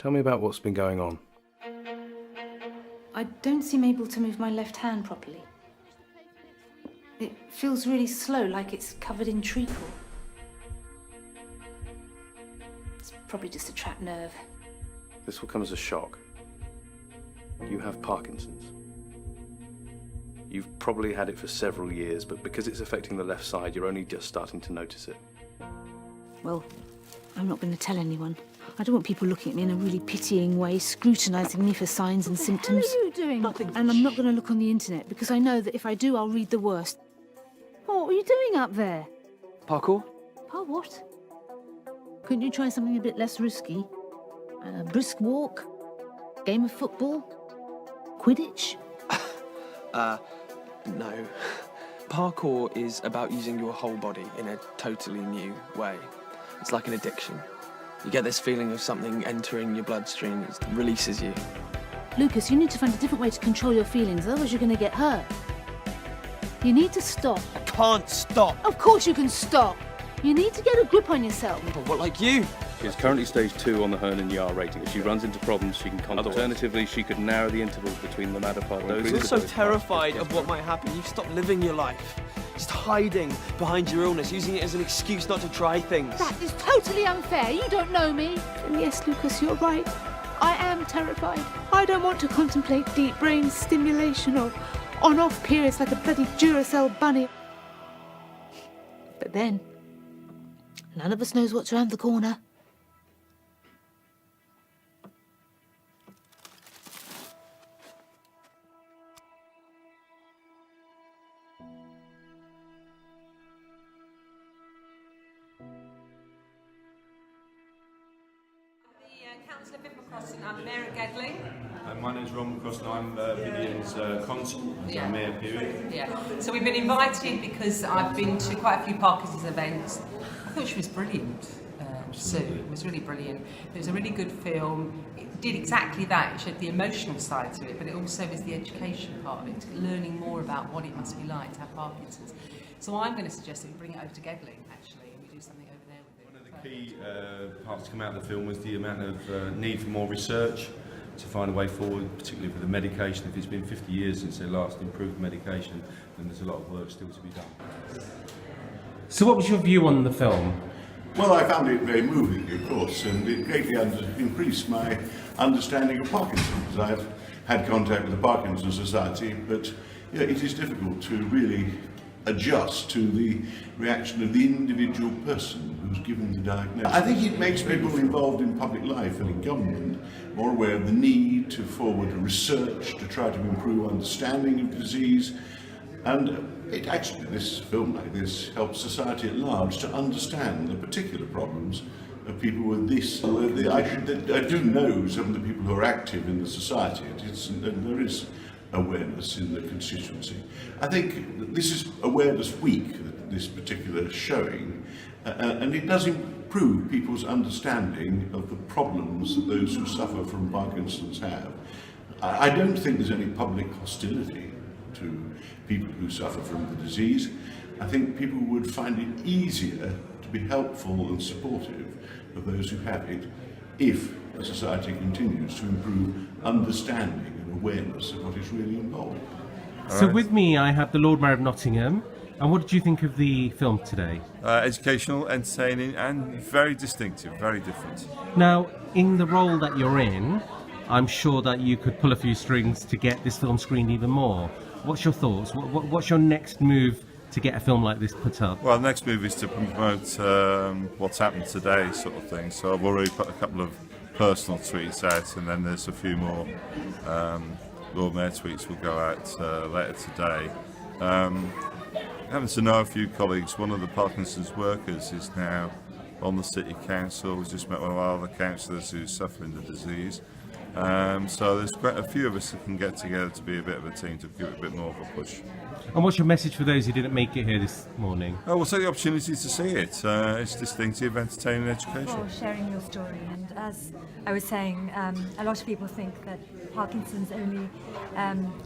Tell me about what's been going on. I don't seem able to move my left hand properly. It feels really slow, like it's covered in treacle. It's probably just a trapped nerve. This will come as a shock. You have Parkinson's. You've probably had it for several years, but because it's affecting the left side, you're only just starting to notice it. Well, I'm not going to tell anyone. I don't want people looking at me in a really pitying way, scrutinising me for signs and symptoms. What are you doing? Nothing. And I'm not going to look on the internet, because I know that if I do, I'll read the worst. What are you doing up there? Parkour? What? Couldn't you try something a bit less risky? A brisk walk? Game of football? Quidditch? No. Parkour is about using your whole body in a totally new way. It's like an addiction. You get this feeling of something entering your bloodstream. It releases you. Lucas, you need to find a different way to control your feelings, otherwise you're going to get hurt. You need to stop. I can't stop. Of course you can stop. You need to get a grip on yourself. But what, like you? She's currently stage 2 on the Hernan-Yahr rating. If she runs into problems, she can contact. Alternatively, she could narrow the intervals between the Madapart. You're so terrified of what might happen. You've stopped living your life. Just hiding behind your illness, using it as an excuse not to try things. That is totally unfair. You don't know me. And yes, Lucas, you're right. I am terrified. I don't want to contemplate deep brain stimulation or on-off periods like a bloody Duracell bunny. But then, none of us knows what's around the corner. Councillor Bipper-Crossan, I'm Mayor of Gedling. My name's Ron McCross and I'm Vivian's consul, so Mayor period. Yeah, so we've been invited because I've been to quite a few Parkinson's events. I thought she was brilliant, Sood. It was really brilliant. It was a really good film. It did exactly that. It showed the emotional side to it, but it also was the education part of it, learning more about what it must be like to have Parkinson's. So I'm going to suggest that we bring it over to Gedling, actually, and we do something over there with it. One of the key parts to come out of the film was the amount of need for more research to find a way forward, particularly for the medication. If it's been 50 years since they last improved medication, then there's a lot of work still to be done. So what was your view on the film? Well, I found it very moving, of course, and it greatly increased my understanding of Parkinson's. I've had contact with the Parkinson Society, but yeah, it is difficult to really adjust to the reaction of the individual person who's given the diagnosis. I think it makes people involved in public life and in government more aware of the need to forward research to try to improve understanding of disease, and it actually, this film like this helps society at large to understand the particular problems of people with this. I do know some of the people who are active in the society, and there is awareness in the constituency. I think this is Awareness Week, this particular showing, and it does improve people's understanding of the problems that those who suffer from Parkinson's have. I don't think there's any public hostility to people who suffer from the disease. I think people would find it easier to be helpful and supportive of those who have it if the society continues to improve understanding and awareness of what is really involved. So with me I have the Lord Mayor of Nottingham, and what did you think of the film today? Educational, entertaining and very distinctive, very different. Now, in the role that you're in, I'm sure that you could pull a few strings to get this film screened even more. What's your thoughts? What's your next move to get a film like this put up? Well, the next move is to promote what's happened today, sort of thing. So I've already put a couple of personal tweets out, and then there's a few more Lord Mayor tweets will go out later today. I happen to know a few colleagues. One of the Parkinson's workers is now on the City Council. We just met one of our other councillors who's suffering the disease. So there's quite a few of us that can get together to be a bit of a team to give it a bit more of a push. And what's your message for those who didn't make it here this morning? Oh, we'll take the opportunity to see it. It's distinctive, entertaining, education. For sharing your story, and as I was saying, a lot of people think that Parkinson's only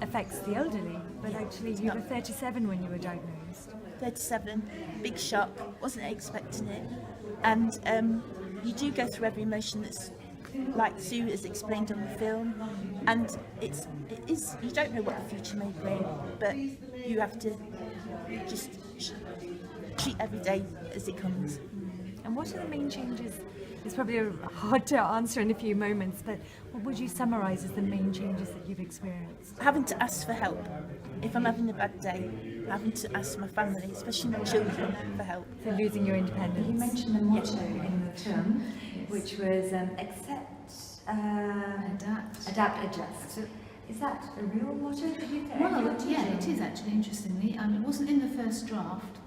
affects the elderly, but actually you were 37 when you were diagnosed. 37, big shock, wasn't expecting it, and you do go through every emotion that's like Sue has explained on the film, and it is, you don't know what the future may bring, but you have to just treat every day as it comes. And what are the main changes? It's probably hard to answer in a few moments, but what would you summarise as the main changes that you've experienced? Having to ask for help. If I'm having a bad day, having to ask my family, especially my children, for help. So losing your independence. You mentioned the motto in the term, which was accept, adapt, adjust. Is that a real motto that you think? Well, yeah, it is actually, interestingly. It wasn't in the first draft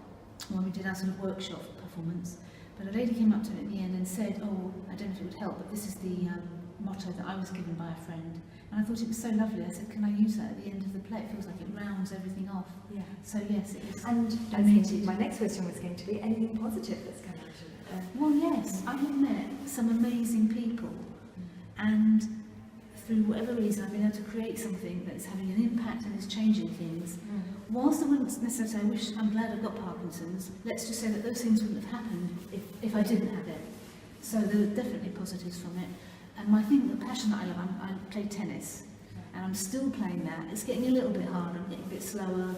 when we did our sort of workshop performance, but a lady came up to me at the end and said, oh, I don't know if it would help, but this is the motto that I was given by a friend. And I thought it was so lovely. I said, can I use that at the end of the play? It feels like it rounds everything off. Yeah. So yes, it is. And donated. my next question was going to be anything positive that's come out of it? Well, yes, I have met some amazing people, and through whatever reason I've been able to create something that's having an impact and is changing things. Whilst I wouldn't necessarily say, I'm glad I've got Parkinson's, let's just say that those things wouldn't have happened if I didn't have it. So there are definitely positives from it. And my thing, the passion that I love, I play tennis, and I'm still playing that. It's getting a little bit harder, I'm getting a bit slower,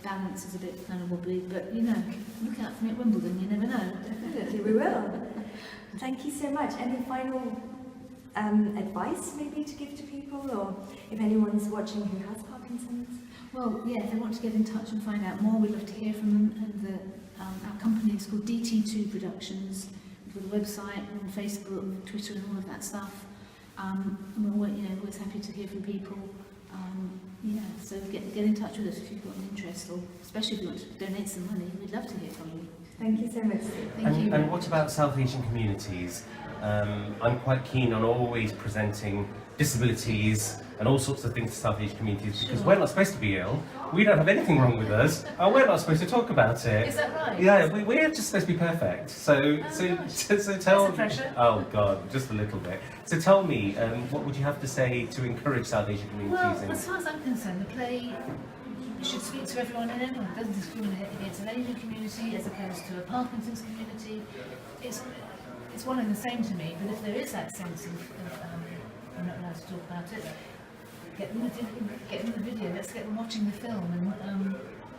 balance is a bit kind of wobbly, but you know, look out for me at Wimbledon, you never know. Definitely, we will. Thank you so much. Any final advice maybe to give to people, or if anyone's watching who has Parkinson's? Well, yeah, if they want to get in touch and find out more, we'd love to hear from them. And our company is called DT2 Productions, with a website and Facebook, Twitter, and all of that stuff. And we're always happy to hear from people. So get in touch with us if you've got an interest, or especially if you want to donate some money. We'd love to hear from you. Thank you so much. Thank you. And what about South Asian communities? I'm quite keen on always presenting disabilities and all sorts of things to South Asian communities, because we're not supposed to be ill. We don't have anything wrong with us, and we're not supposed to talk about it. Is that right? Yeah, we're just supposed to be perfect. So tell me. pressure. Oh God, just a little bit. So tell me, what would you have to say to encourage South Asian communities? Well, as far as I'm concerned, the play should speak to everyone and anyone. It doesn't discriminate against an Asian community as opposed to a Parkinson's community. It's one and the same to me, but if there is that sense of I'm not allowed to talk about it, get them the video, let's get them watching the film,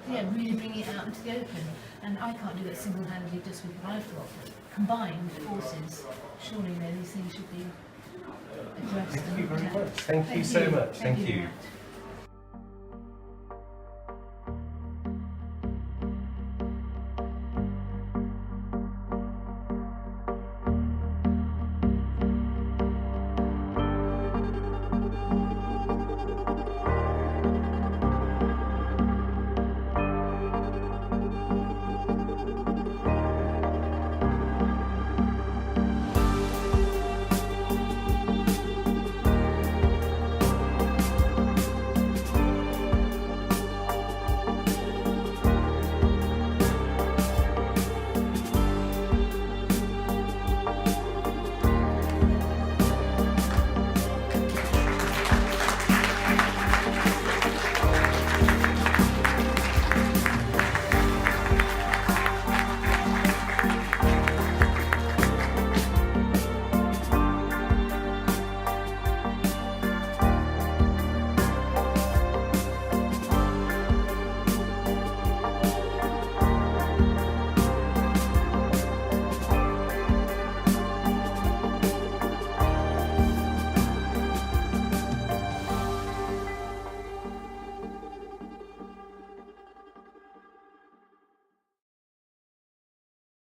and really bring it out into the open. And I can't do it single-handedly just with what I've got. Combined forces, surely these things should be addressed. Thank you very much. Thank you so much. Thank you.